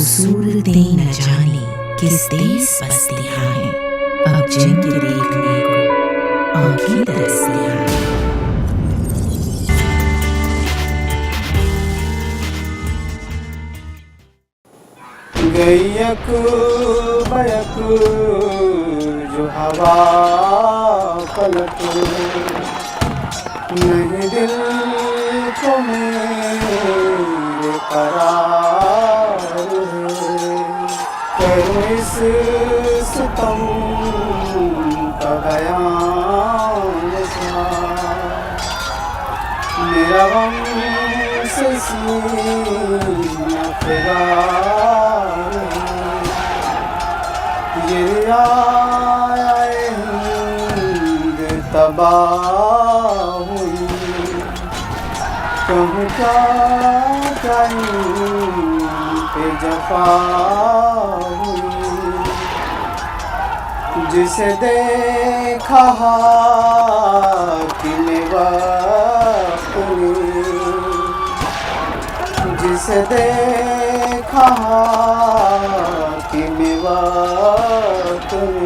सूरतें न जाने किस देश बसतियां हैं, अब जिनके देखने को आंखें तरसतियां हैं। गैयक बयक जो हवा पलक, नहीं दिल को मेरे करार है। करूँ इस सितम का बयान था, मेरा गम से सीना फिरार है। ये आए हिंद तबाह हुई, कहूँ क्या पे जफा हुई। जिसे देखा हाकिम वक्त ने, जिसे देखा हाकिम वक्त ने,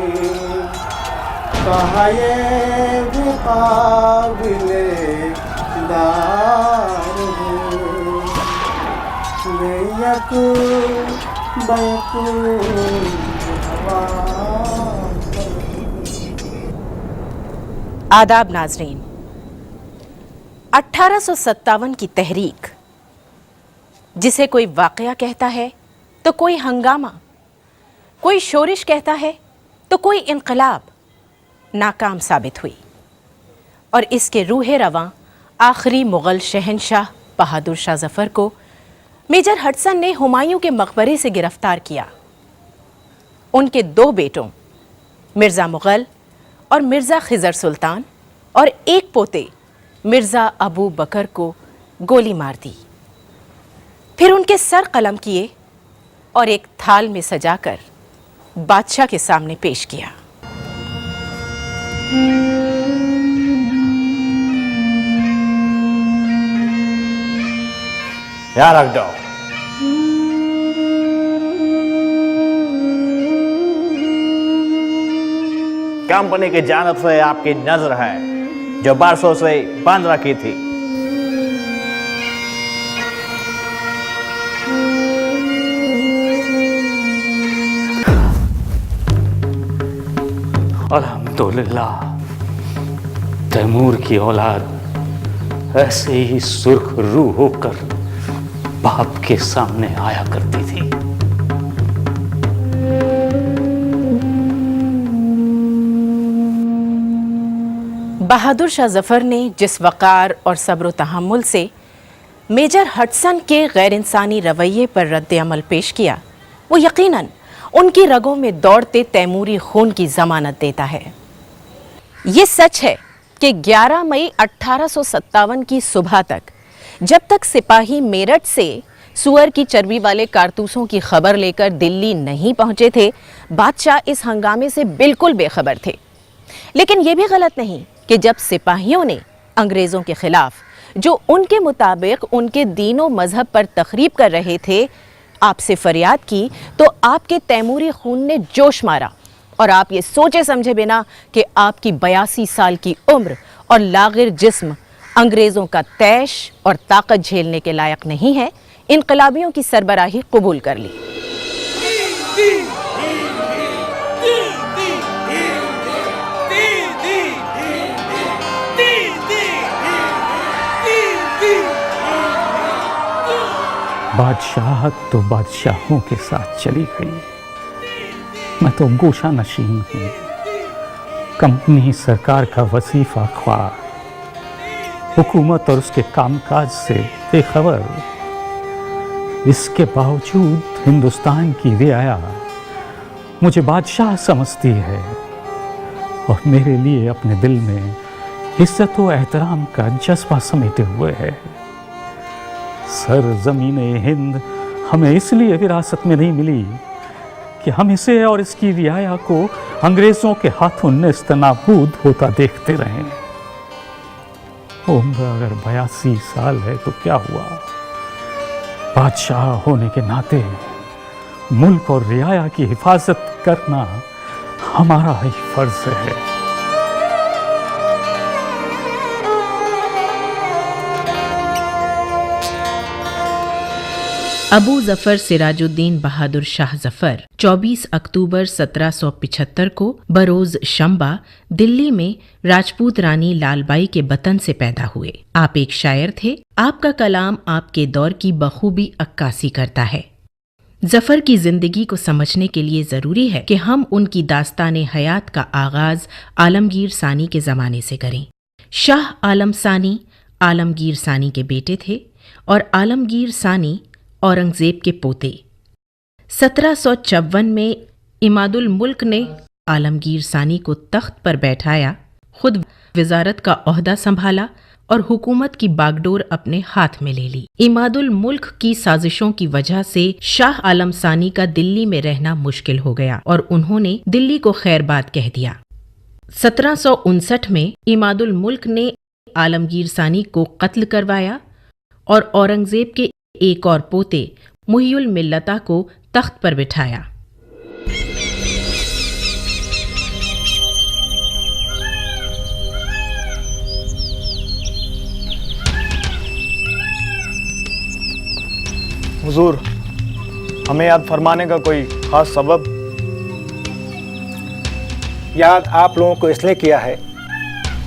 कहा ये भी काबिले दार है। गैयक बयक हवा। आदाब नाजरीन, 1857 की तहरीक, जिसे कोई वाक़या कहता है तो कोई हंगामा, कोई शोरिश कहता है तो कोई इनकलाब, नाकाम साबित हुई और इसके रूहे रवां आखिरी मुग़ल शहंशाह बहादुर शाह ज़फ़र को मेजर हडसन ने हुमायूं के मकबरे से गिरफ्तार किया। उनके दो बेटों मिर्ज़ा मुग़ल और मिर्ज़ा खिज़र सुल्तान और एक पोते मिर्ज़ा अबू बकर को गोली मार दी। फिर उनके सर कलम किए और एक थाल में सजाकर बादशाह के सामने पेश किया। यहाँ रख दो। कंपनी की जानब से आपकी नजर है जो बरसों से बंद रखी थी। अल्हम्दुलिल्लाह, तैमूर की औलाद ऐसे ही सुर्ख रूह होकर बाप के सामने आया करती थी। बहादुर शाह ज़फ़र ने जिस वक़ार और सब्र तहम्मुल से मेजर हडसन के गैर इंसानी रवैये पर रद्द अमल पेश किया, वो यकीनन उनकी रगों में दौड़ते तैमूरी खून की ज़मानत देता है। ये सच है कि 11 मई 1857 की सुबह तक, जब तक सिपाही मेरठ से सुअर की चर्बी वाले कारतूसों की खबर लेकर दिल्ली नहीं पहुंचे थे, बादशाह इस हंगामे से बिल्कुल बेखबर थे। लेकिन यह भी गलत नहीं कि जब सिपाहियों ने अंग्रेज़ों के खिलाफ, जो उनके मुताबिक उनके दीन और मजहब पर तखरीब कर रहे थे, आपसे फरियाद की, तो आपके तैमूरी खून ने जोश मारा और आप ये सोचे समझे बिना कि आपकी 82 साल की उम्र और लागिर जिस्म अंग्रेज़ों का तैश और ताकत झेलने के लायक नहीं है, इनकलाबियों की सरबराही कबूल कर ली। बादशाह तो बादशाहों के साथ चली गई, मैं तो गोशा नशीन हूँ, कंपनी सरकार का वजीफा ख्वार, हुकूमत और उसके कामकाज से बेखबर। इसके बावजूद हिंदुस्तान की रियाया मुझे बादशाह समझती है और मेरे लिए अपने दिल में इज्जत व एहतराम का जज्बा समेटे हुए है। सरज़मीने हिंद हमें इसलिए विरासत में नहीं मिली कि हम इसे और इसकी रियाया को अंग्रेज़ों के हाथों नेस्तनाबूद होता देखते रहें। उम्र अगर 82 साल है तो क्या हुआ, बादशाह होने के नाते मुल्क और रियाया की हिफाजत करना हमारा ही फर्ज है। अबू जफर सिराजुद्दीन बहादुर शाह जफर 24 अक्टूबर 1775 को बरोज शंबा दिल्ली में राजपूत रानी लालबाई के बतन से पैदा हुए। आप एक शायर थे। आपका कलाम आपके दौर की बखूबी अक्कासी करता है। जफर की जिंदगी को समझने के लिए जरूरी है कि हम उनकी दास्ताने हयात का आगाज आलमगीर सानी के जमाने से करें। शाह आलम सानी आलमगीर सानी के बेटे थे और आलमगीर सानी औरंगजेब के पोते। 1754 में इमादुल मुल्क ने आलमगीर सानी को तख्त पर बैठाया, खुद वजारत का ओहदा संभाला और हुकूमत की बागडोर अपने हाथ में ले ली। इमादुल मुल्क की साजिशों की वजह से शाह आलम सानी का दिल्ली में रहना मुश्किल हो गया और उन्होंने दिल्ली को खैरबाद कह दिया। 1759 में इमादुल मुल्क ने आलमगीर सानी को कत्ल करवाया और औरंगजेब के एक और पोते मुहियुल मिल्लता को तख्त पर बिठाया। हुजूर, हमें याद फरमाने का कोई खास सबब? याद आप लोगों को इसलिए किया है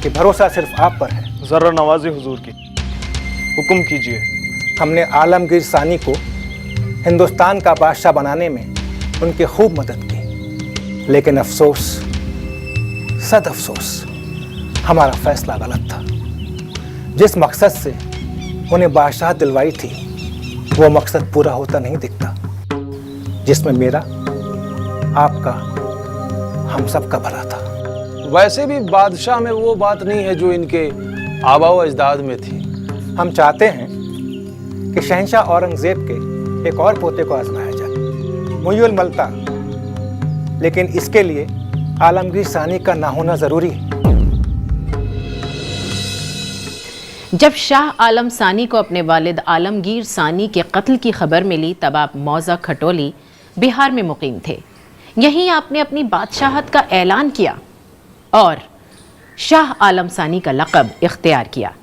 कि भरोसा सिर्फ आप पर है। ज़रा नवाज़ी हुजूर की, हुक्म कीजिए। हमने आलमगीर सानी को हिंदुस्तान का बादशाह बनाने में उनकी खूब मदद की, लेकिन अफसोस, सद अफसोस, हमारा फैसला गलत था। जिस मकसद से उन्हें बादशाह दिलवाई थी वो मकसद पूरा होता नहीं दिखता, जिसमें मेरा, आपका, हम सब का भला था। वैसे भी बादशाह में वो बात नहीं है जो इनके आबा व अजदाद में थी। हम चाहते हैं कि शहंशाह औरंगजेब के एक और पोते को आजमाया जाए, मुहियुल मल्ता, लेकिन इसके लिए आलमगीर सानी का ना होना जरूरी है। जब शाह आलम सानी को अपने वालिद आलमगीर सानी के कत्ल की खबर मिली तब आप मौजा खटोली बिहार में मुकीम थे। यहीं आपने अपनी बादशाहत का ऐलान किया और शाह आलम सानी का लक़ब इख्तियार किया।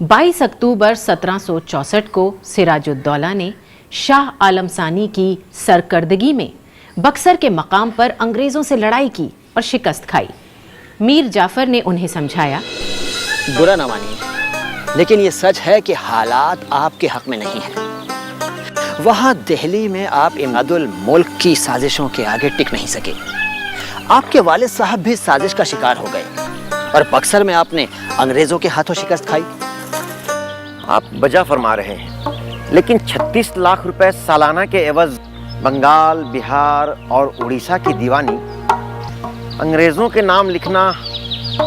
22 अक्टूबर 1764 को सिराजुद्दौला ने शाह आलम सानी की सरकर्दगी में बक्सर के मकाम पर अंग्रेज़ों से लड़ाई की और शिकस्त खाई। मीर जाफ़र ने उन्हें समझाया, बुरा न मानिए, लेकिन ये सच है कि हालात आपके हक में नहीं है। वहाँ दिल्ली में आप इमादुल मुल्क की साजिशों के आगे टिक नहीं सके। आपके वालिद साहब भी साजिश का शिकार हो गए और बक्सर में आपने अंग्रेज़ों के हाथों शिकस्त खाई। आप बजा फरमा रहे हैं, लेकिन 36 लाख रुपए सालाना के एवज बंगाल, बिहार और उड़ीसा की दीवानी अंग्रेजों के नाम लिखना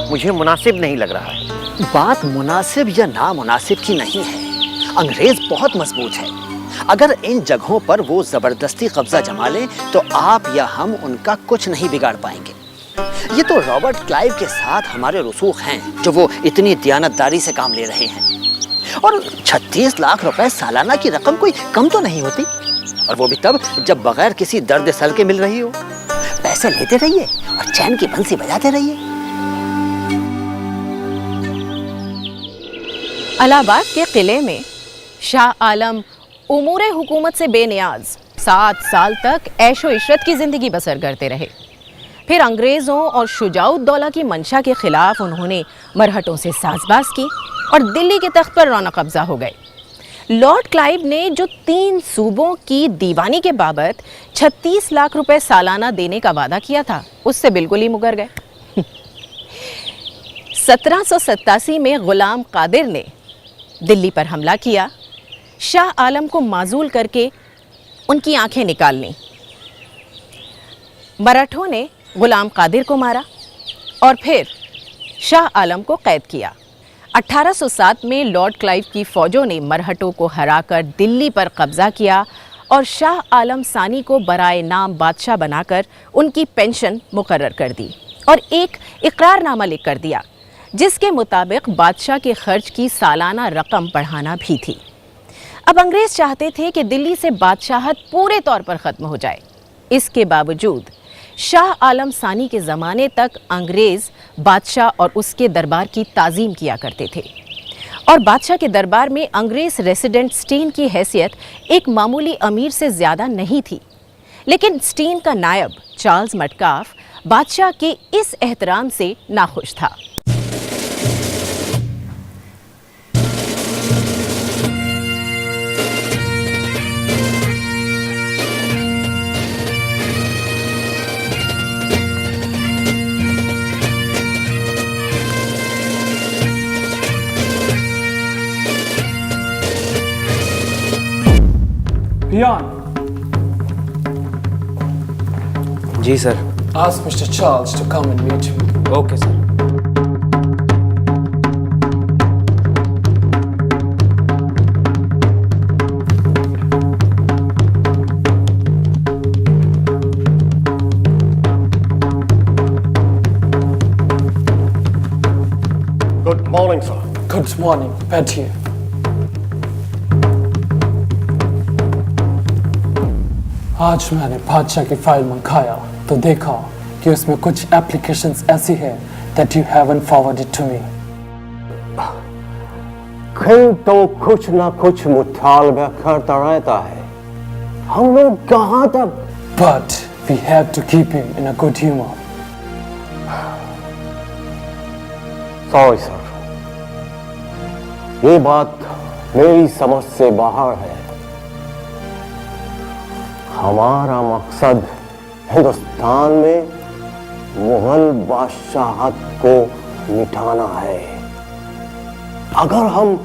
मुझे मुनासिब नहीं लग रहा है। बात मुनासिब या नामुनासिब की नहीं है। अंग्रेज बहुत मजबूत है। अगर इन जगहों पर वो जबरदस्ती कब्जा जमा लें तो आप या हम उनका कुछ नहीं बिगाड़ पाएंगे। ये तो रॉबर्ट क्लाइव के साथ हमारे रसूख हैं जो वो इतनी दियानतदारी से काम ले रहे हैं। और 36 लाख रुपए सालाना की रकम कोई कम तो नहीं होती, और वो भी तब जब बगैर किसी दर्द सर के मिल रही हो। पैसे लेते रहिए और चैन की बंसी बजाते रहिए। इलाहाबाद के किले में शाह आलम उमूरे हुकूमत से बेनियाज 7 साल तक ऐशो इशरत की जिंदगी बसर करते रहे। फिर अंग्रेज़ों और शुजाउद्दौला की मंशा के खिलाफ उन्होंने मरहटों से साजबाज की और दिल्ली के तख्त पर रौना कब्जा हो गए। लॉर्ड क्लाइव ने जो 3 सूबों की दीवानी के बाबत 36 लाख रुपए सालाना देने का वादा किया था, उससे बिल्कुल ही मुकर गए। 1787 में गुलाम कादिर ने दिल्ली पर हमला किया, शाह आलम को माजूल करके उनकी आंखें निकाल लीं। मराठों ने गुलाम कादिर को मारा और फिर शाह आलम को कैद किया। 1807 में लॉर्ड क्लाइव की फौजों ने मरहटों को हराकर दिल्ली पर कब्जा किया और शाह आलम सानी को बराए नाम बादशाह बनाकर उनकी पेंशन मुकर्रर कर दी और एक इकरारनामा लिख कर दिया जिसके मुताबिक बादशाह के खर्च की सालाना रकम बढ़ाना भी थी। अब अंग्रेज चाहते थे कि दिल्ली से बादशाहत पूरे तौर पर खत्म हो जाए। इसके बावजूद शाह आलम सानी के ज़माने तक अंग्रेज बादशाह और उसके दरबार की ताज़ीम किया करते थे और बादशाह के दरबार में अंग्रेज रेसिडेंट स्टीन की हैसियत एक मामूली अमीर से ज़्यादा नहीं थी। लेकिन स्टीन का नायब चार्ल्स मटकाफ बादशाह के इस एहतराम से नाखुश था। जी sir. Ask Mr. Charles to come and meet me. Okay, sir. Good morning, sir. Good morning. बैठिए। आज मैंने बादशाह की फाइल मंगाया तो देखा कि उसमें कुछ एप्लीकेशंस ऐसी हैं that you haven't forwarded to me. कहीं तो कुछ ना कुछ मुतालबा करता रहता है। हम लोग कहाँ तक? But we have to keep him in a good humor. Sorry, sir. ये बात मेरी समझ से बाहर है। हमारा मकसद हिंदुस्तान में मुगल बादशाहत को मिटाना है। अगर हम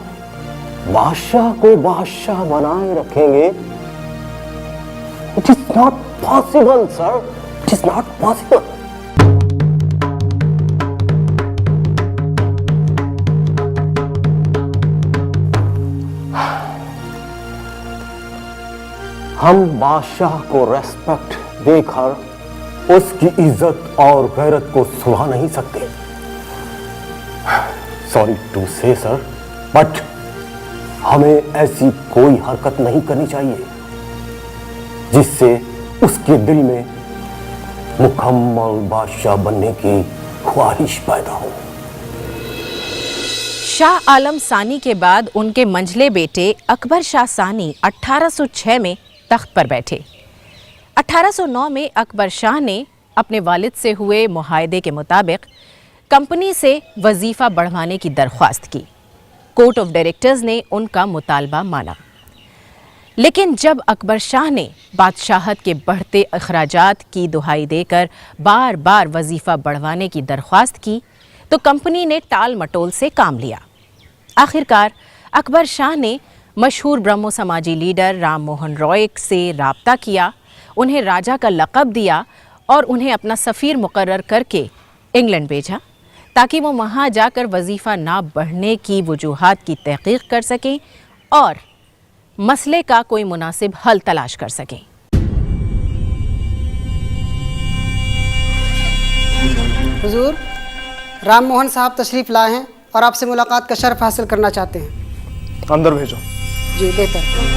बादशाह को बादशाह बनाए रखेंगे, it is not possible sir, it is not possible. हम बादशाह को रेस्पेक्ट देकर उसकी इज्जत और गैरत को सुला नहीं सकते। सॉरी टू से सर, बट हमें ऐसी कोई हरकत नहीं करनी चाहिए जिससे उसके दिल में मुकम्मल बादशाह बनने की ख्वाहिश पैदा हो। शाह आलम सानी के बाद उनके मंझले बेटे अकबर शाह सानी 1806 में तख्त पर बैठे। 1809 में अकबर शाह ने अपने वालिद से हुए मुआहदे के मुताबिक कंपनी से वजीफ़ा बढ़वाने की दरख्वास्त की। कोर्ट ऑफ डायरेक्टर्स ने उनका मुतालबा माना। लेकिन जब अकबर शाह ने बादशाहत के बढ़ते अखराजात की दुहाई देकर बार बार वजीफ़ा बढ़वाने की दरख्वास्त की तो कंपनी ने टाल मटोल से काम लिया। आखिरकार अकबर शाह ने मशहूर ब्रह्मो समाजी लीडर राम मोहन रॉय से राब्ता किया, उन्हें राजा का लक़ब दिया और उन्हें अपना सफ़ीर मुकर्रर करके इंग्लैंड भेजा ताकि वो वहाँ जाकर वजीफ़ा ना बढ़ने की वजूहात की तहक़ीक़ कर सकें और मसले का कोई मुनासिब हल तलाश कर सकें। हुजूर, राम मोहन साहब तशरीफ़ लाए हैं और आपसे मुलाकात का शर्फ हासिल करना चाहते हैं। अंदर भेजो। जी बेहतर।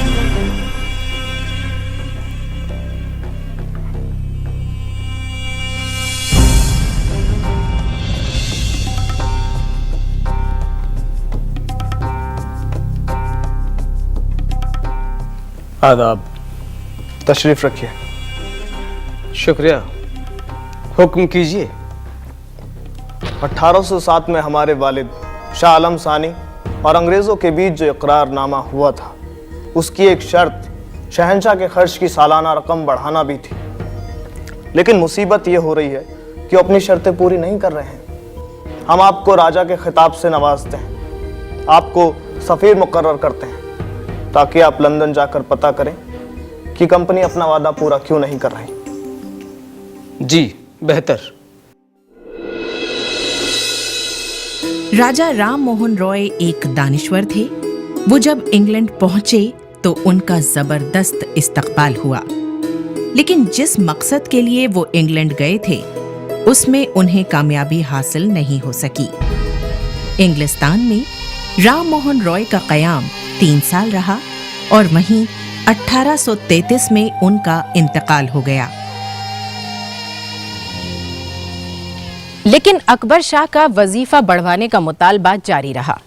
आदाब, तशरीफ रखिए। शुक्रिया, हुक्म कीजिए। 1807 में हमारे वालिद शाह आलम सानी और अंग्रेज़ों के बीच जो इकरारनामा हुआ था उसकी एक शर्त शहंशाह के खर्च की सालाना रकम बढ़ाना भी थी। लेकिन मुसीबत ये हो रही है कि वो अपनी शर्तें पूरी नहीं कर रहे हैं। हम आपको राजा के खिताब से नवाजते हैं, आपको सफ़ीर मुकर्रर करते हैं ताकि आप लंदन जाकर पता करें कि कंपनी अपना वादा पूरा क्यों नहीं कर रही। जी बेहतर। राजा राम मोहन रॉय एक दानिश्वर थे। वो जब इंग्लैंड पहुंचे तो उनका जबरदस्त इस्तकबाल हुआ, लेकिन जिस मकसद के लिए वो इंग्लैंड गए थे उसमें उन्हें कामयाबी हासिल नहीं हो सकी। इंग्लिस्तान में राम मोहन रॉय का क़याम 3 साल रहा और वहीं 1833 में उनका इंतकाल हो गया। लेकिन अकबर शाह का वजीफा बढ़वाने का मुतालबा जारी रहा।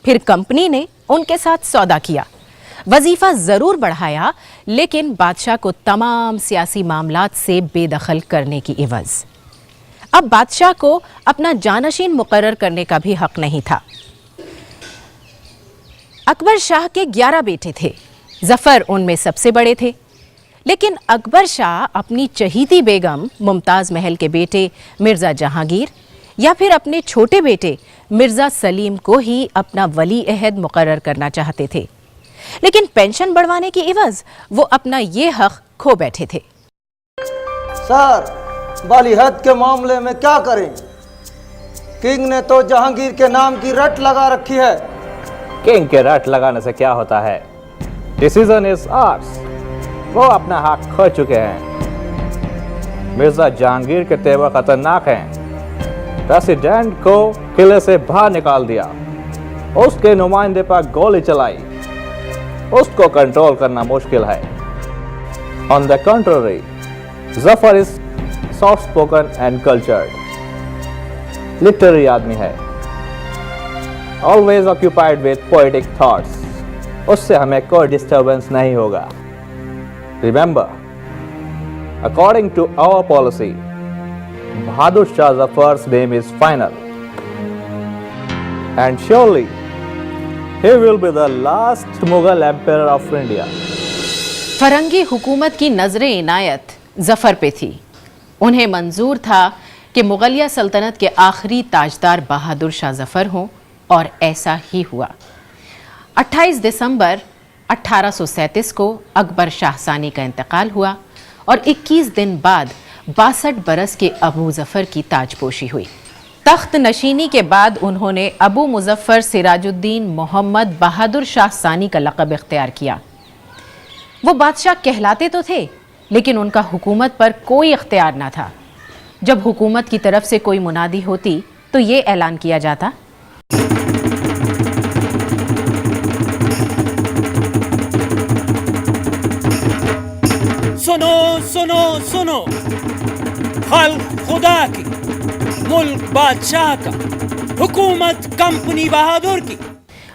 फिर कंपनी ने उनके साथ सौदा किया, वजीफा जरूर बढ़ाया, लेकिन बादशाह को तमाम सियासी मामलात से बेदखल करने की इवज। अब बादशाह को अपना जानशीन मुकर्रर करने का भी हक नहीं था। अकबर शाह के 11 बेटे थे, जफर उनमें सबसे बड़े थे। लेकिन अकबर शाह अपनी चहीती बेगम मुमताज महल के बेटे मिर्जा जहांगीर या फिर अपने छोटे बेटे मिर्जा सलीम को ही अपना वली अहद मुकर्रर करना चाहते थे। लेकिन पेंशन बढ़वाने की इवज वो अपना ये हक खो बैठे थे। सर, वलीअहद के मामले में क्या करें? किंग ने तो जहांगीर के नाम की रट लगा रखी है। किंग के रट लगाने से क्या होता है? Decision is ours. वो अपना हक खो चुके हैं। मिर्जा जहांगीर के तेवर खतरनाक हैं। प्रेसिडेंट को किले से बाहर निकाल दिया, उसके नुमाइंदे पर गोली चलाई, उसको कंट्रोल करना मुश्किल है। On the contrary, Zafar is soft spoken and cultured, literary आदमी है, always occupied with poetic thoughts. उससे हमें कोई डिस्टर्बेंस नहीं होगा। Remember, according to our policy, Bahadur Shah Zafar's name is final, and surely he will be the last Mughal emperor of India. फरंगी हुकूमत की नजरें इनायत जफर पे थी। उन्हें मंजूर था कि मुगलिया सल्तनत के आखिरी ताजदार बहादुर शाह जफर हों, और ऐसा ही हुआ। 28 दिसंबर 1837 को अकबर शाह सानी का इंतकाल हुआ और 21 दिन बाद 62 बरस के अबू जफर की ताजपोशी हुई। तख्त नशीनी के बाद उन्होंने अबू मुजफ्फर सिराजुद्दीन मोहम्मद बहादुर शाह सानी का लक़ब इख्तियार किया। वो बादशाह कहलाते तो थे, लेकिन उनका हुकूमत पर कोई इख्तियार ना था। जब हुकूमत की तरफ से कोई मुनादी होती तो ये ऐलान किया जाता, सुनो सुनो सुनो, खल्क खुदा की, मुल्क बादशाह का, हुकूमत कंपनी बहादुर की।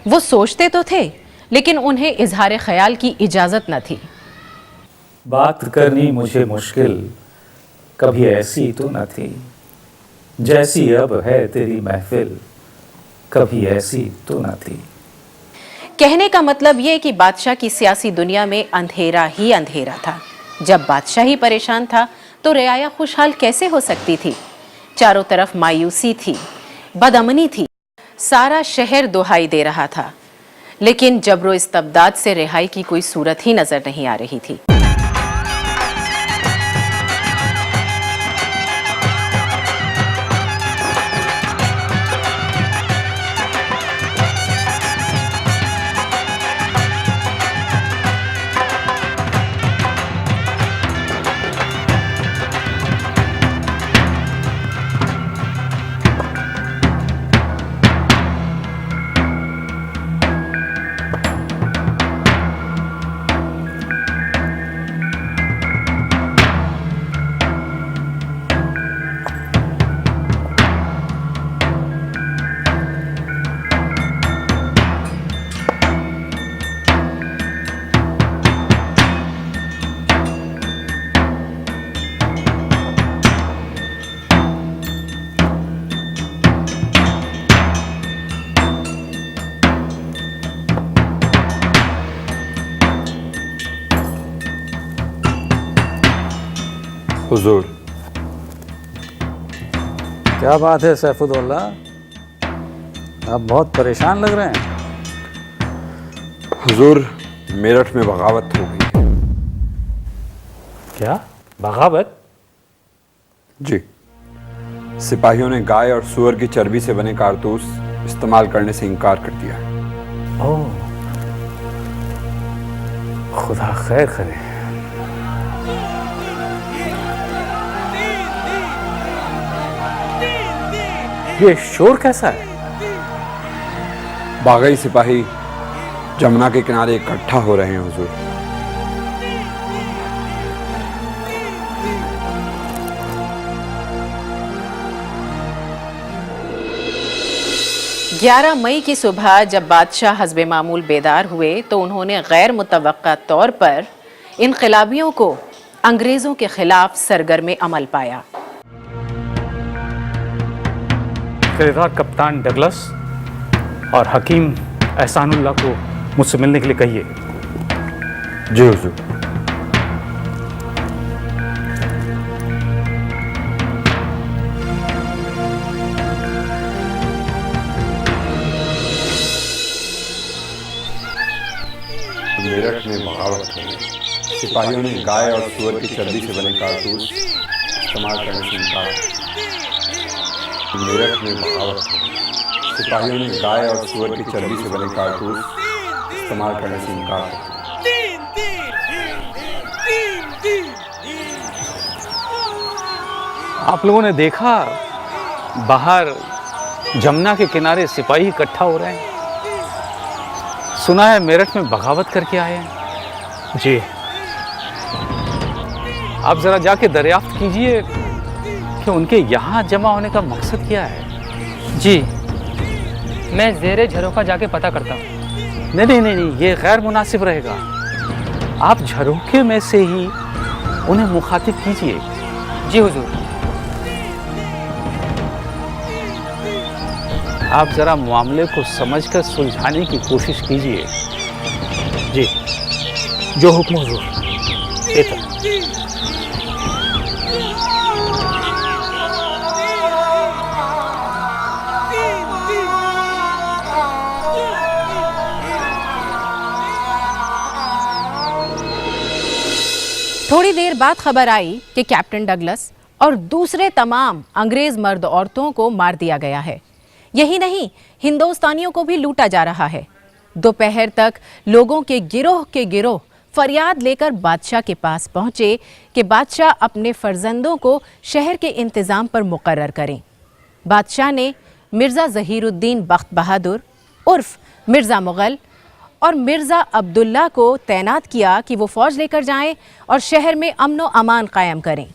वो सोचते तो थे, लेकिन उन्हें इजहार ख्याल की इजाजत न थी। बात करनी मुझे मुश्किल कभी ऐसी तो न थी, जैसी अब है तेरी महफिल कभी ऐसी तो न थी। कहने का मतलब ये कि बादशाह की सियासी दुनिया में अंधेरा ही अंधेरा था। जब बादशाह ही परेशान था तो रियाया खुशहाल कैसे हो सकती थी? चारों तरफ मायूसी थी, बदअमनी थी, सारा शहर दुहाई दे रहा था, लेकिन जबरो इस्तबदाद से रिहाई की कोई सूरत ही नजर नहीं आ रही थी। हुजूर। क्या बात है सैफुद्दौला, आप बहुत परेशान लग रहे हैं। हुजूर, मेरठ में बगावत हो गई। क्या बगावत? जी, सिपाहियों ने गाय और सूअर की चर्बी से बने कारतूस इस्तेमाल करने से इनकार कर दिया। ओह, खुदा खैर करे। ये शोर कैसा है? बागई सिपाही जमुना के किनारे इकट्ठा हो रहे हैं हुजूर। ग्यारह मई की सुबह जब बादशाह हस्बे मामूल बेदार हुए तो उन्होंने गैर मुतवक्का तौर पर इनकलाबियों को अंग्रेज़ों के खिलाफ सरगर्म अमल पाया। किरदार कप्तान डगलस और हकीम एहसानुल्लाह को मुझसे मिलने के लिए कहिए। जी हुजूर। मेरठ में बगावत हो गई। सिपाहियों ने गाय और सूअर की चर्बी से बने कारतूस इस्तेमाल करने से इनकार। मेरठ में बगावत हो गई। सिपाहियों ने गाय और सूअर की चर्बी से बने कारतूस इस्तेमाल करने से इनकार। आप लोगों ने देखा बाहर जमुना के किनारे सिपाही इकट्ठा हो रहे हैं। सुना है मेरठ में बगावत करके आए हैं। जी, आप जरा जाके दरियाफ्त कीजिए कि उनके यहाँ जमा होने का मकसद क्या है। जी, मैं ज़ेरे झरोखा जाके पता करता हूँ। नहीं नहीं नहीं नहीं, ये गैर मुनासिब रहेगा। आप झरोखे में से ही उन्हें मुखातिब कीजिए। जी हुजूर। आप जरा मामले को समझकर सुलझाने की कोशिश कीजिए। जी, जो हुक्म हुजूर। थोड़ी देर बाद खबर आई कि कैप्टन डगलस और दूसरे तमाम अंग्रेज मर्द औरतों को मार दिया गया है। यही नहीं, हिंदुस्तानियों को भी लूटा जा रहा है। दोपहर तक लोगों के गिरोह फरियाद लेकर बादशाह के पास पहुंचे कि बादशाह अपने फर्जंदों को शहर के इंतज़ाम पर मुकर्रर करें। बादशाह ने मिर्ज़ा ज़हीरुद्दीन बख्त बहादुर उर्फ मिर्ज़ा मुग़ल और मिर्ज़ा अब्दुल्ला को तैनात किया कि वो फ़ौज लेकर जाएं और शहर में अमन व अमान कायम करें।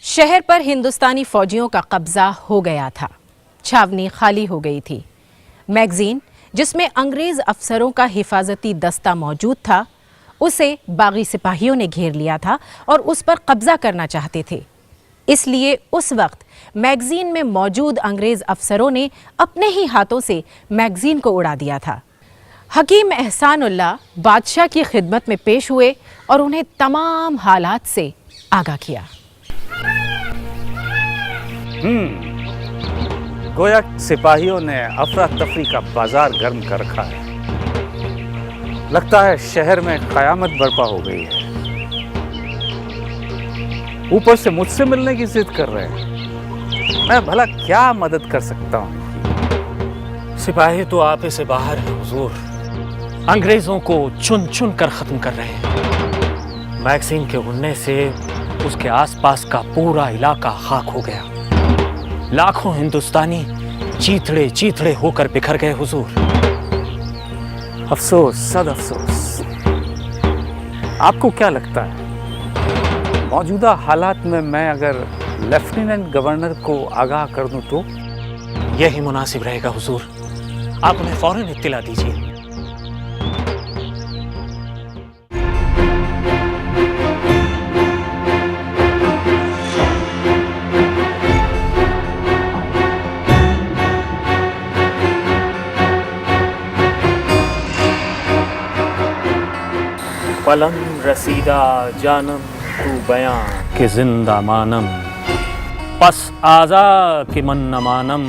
शहर पर हिंदुस्तानी फ़ौजियों का कब्ज़ा हो गया था। छावनी खाली हो गई थी। मैगज़ीन जिसमें अंग्रेज़ अफसरों का हिफाजती दस्ता मौजूद था, उसे बागी सिपाहियों ने घेर लिया था और उस पर कब्ज़ा करना चाहते थे। इसलिए उस वक्त मैगज़ीन में मौजूद अंग्रेज़ अफसरों ने अपने ही हाथों से मैगज़ीन को उड़ा दिया था। हकीम एहसानुल्लाह बादशाह की खिदमत में पेश हुए और उन्हें तमाम हालात से आगाह किया। गोया सिपाहियों ने अफरा तफरी का बाजार गर्म कर रखा है। लगता है शहर में कयामत बर्पा हो गई है। ऊपर से मुझसे मिलने की जिद कर रहे हैं। मैं भला क्या मदद कर सकता हूँ? सिपाही तो आप से बाहर हैं हुजूर। अंग्रेजों को चुन चुन कर खत्म कर रहे हैं। मैगज़ीन के उड़ने से उसके आसपास का पूरा इलाका खाक हो गया। लाखों हिंदुस्तानी चीथड़े चीथड़े होकर बिखर गए हुजूर। अफसोस, सद अफसोस। आपको क्या लगता है, मौजूदा हालात में मैं अगर लेफ्टिनेंट गवर्नर को आगाह कर दूं तो? यही मुनासिब रहेगा हुजूर। आप उन्हें फौरन इत्तिला दीजिए। पलम रसीदा जानम तू बयां के जिंदा मानम, पस आजा के मन न मानम,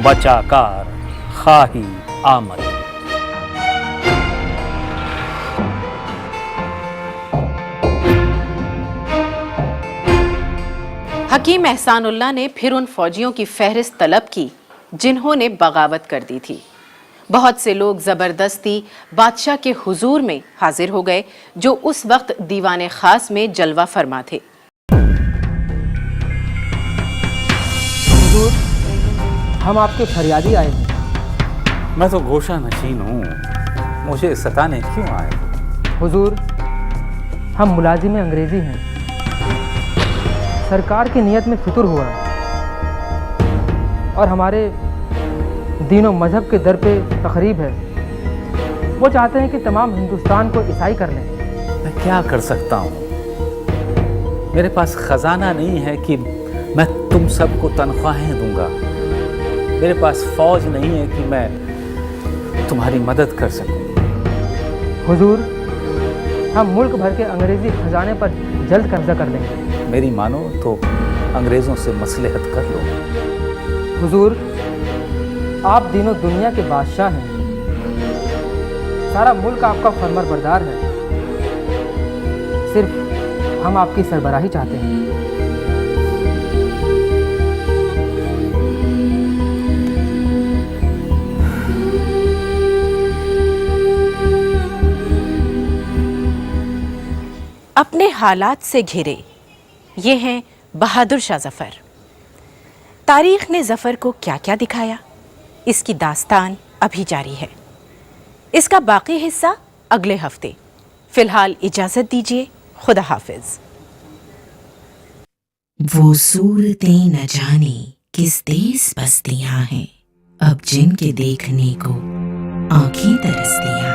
बचाकार खाही आमद। हकीम एहसानुल्लाह ने फिर उन फौजियों की फहरिस्त तलब की जिन्होंने बगावत कर दी थी। बहुत से लोग ज़बरदस्ती बादशाह के हुजूर में हाजिर हो गए, जो उस वक्त दीवाने खास में जलवा फरमा थे। हुजूर, हम आपके फरियादी आए हैं। मैं तो गोशा नशीन हूँ। मुझे सताने क्यों आए? हुजूर, हम मुलाजिम अंग्रेज़ी हैं। सरकार की नीयत में फितुर हुआ और हमारे दीन और मजहब के दर पे तकरीब है। वो चाहते हैं कि तमाम हिंदुस्तान को ईसाई कर लें। मैं क्या कर सकता हूँ? मेरे पास खजाना नहीं है कि मैं तुम सबको तनख्वाहें दूंगा। मेरे पास फौज नहीं है कि मैं तुम्हारी मदद कर सकूं। हुजूर, हम मुल्क भर के अंग्रेज़ी खजाने पर जल्द कब्जा कर लेंगे। मेरी मानो तो अंग्रेज़ों से मसलहत कर लो। हुजूर, आप दिनों दुनिया के बादशाह हैं। सारा मुल्क आपका फरमाबरदार है। सिर्फ हम आपकी सरबराही चाहते हैं। अपने हालात से घिरे ये हैं बहादुर शाह जफ़र। तारीख ने जफ़र को क्या क्या दिखाया, इसकी दास्तान अभी जारी है। इसका बाकी हिस्सा अगले हफ्ते। फिलहाल इजाजत दीजिए, खुदा हाफिज। वो सूरतें न जाने किस देश बसतियां हैं, अब जिनके देखने को आंखें तरसतियां